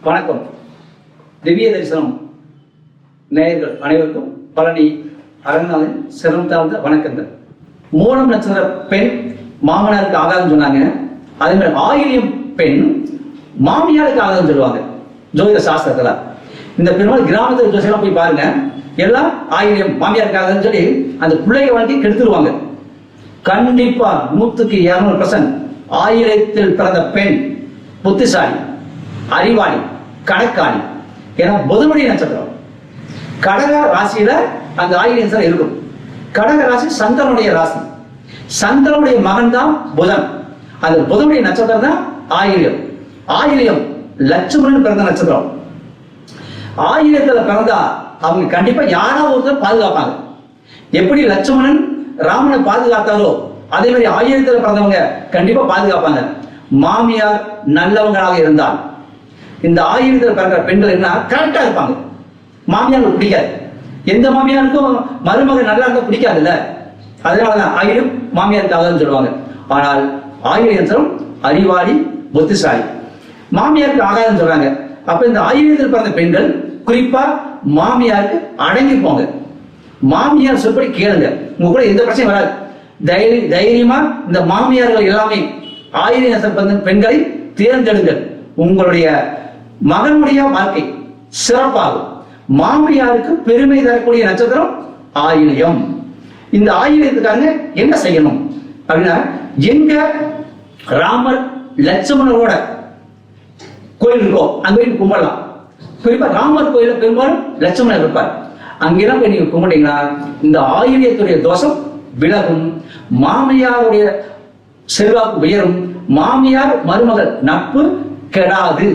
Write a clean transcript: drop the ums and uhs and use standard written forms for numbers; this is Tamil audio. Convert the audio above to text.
வணக்கம். திவ்ய தரிசனம் நேயர்கள் அனைவருக்கும் பழனி அரங்கநாதன் சிரம் தாழ்ந்த வணக்கங்கள். மூலம் நட்சத்திர பெண் மாமனாருக்கு ஆகாதுன்னு சொன்னாங்க. அதே மாதிரி ஆயிலியம் பெண் மாமியாருக்கு ஆகாதுன்னு சொல்லுவாங்க ஜோதிட சாஸ்திரத்துல. இந்த பெருமாள் கிராமத்தில் ஜோசியெல்லாம் போய் பாருங்க, எல்லாம் ஆயிலியம் மாமியாருக்கு ஆகாதுன்னு சொல்லி அந்த பிள்ளைய வாழ்க்கை கெடுத்துருவாங்க. கண்டிப்பா 100% ஆயிலியத்தில் பிறந்த பெண் புத்திசாலி, அறிவாளி, கணக்காளி. ஏன்னா புதனுடைய நட்சத்திரம் கடக ராசியில அந்த ஆயிலியம் இருக்கும். கடக ராசி சந்திரனுடைய ராசி. சந்திரனுடைய மகன் தான் புதன். அந்த புதனுடைய நட்சத்திரம் தான் ஆயிலியம். ஆயிலியம் லட்சுமணன் பிறந்த நட்சத்திரம். ஆயிலியத்துல பிறந்தா அவங்க கண்டிப்பா யாராவது ஒருத்தர் பாதுகாப்பாங்க. எப்படி லட்சுமணன் ராமனை பாதுகாத்தாரோ அதே மாதிரி ஆயிலியத்துல பிறந்தவங்க கண்டிப்பா பாதுகாப்பாங்க. மாமியார் நல்லவங்களாக இருந்தால் இந்த ஆயிரத்தில் பிறந்த பெண்கள் என்ன கரெக்டா இருப்பாங்க. மாமியாருக்கு பிடிக்காது. எந்த மாமியாருக்கும் மருமகன் நல்லா இருந்தா பிடிக்காதுல்ல. அதனாலதான் ஆயிரம் மாமியாருக்கு சொல்லுவாங்க. ஆனால் ஆயிரம் அறிவாளி, புத்திசாலி. மாமியாருக்கு ஆகாதுன்னு சொல்றாங்க. அப்ப இந்த ஆயிரத்தில் பிறந்த பெண்கள் குறிப்பா மாமியாருக்கு அடங்கி போங்க. மாமியார் சொல்லி கேளுங்க, உங்க கூட எந்த பிரச்சனையும் வராது. தைரியமா இந்த மாமியார்கள் எல்லாமே ஆயிரம் பெண்களை தேர்ந்தெடுங்கள். உங்களுடைய மகனுடைய வாழ்க்கை சிறப்பாகும். மாமியாருக்கு பெருமை தரக்கூடிய நட்சத்திரம் ஆயிலியம். இந்த ஆயிலியத்துக்காக என்ன செய்யணும் அப்படின்னா, எங்க ராமர் லட்சுமணரோட கோயில் இருக்கோ அங்க போய் கும்பிடலாம். குறிப்பா ராமர் கோயில பெரும்பாலும் லட்சுமணர் இருப்பார். அங்கெல்லாம் போய் நீங்க கும்பிட்டீங்கன்னா இந்த ஆயிலியத்துடைய தோஷம் விலகும். மாமியாருடைய செல்வாக்கு உயரும். மாமியார் மருமகள் நட்பு கெடாது.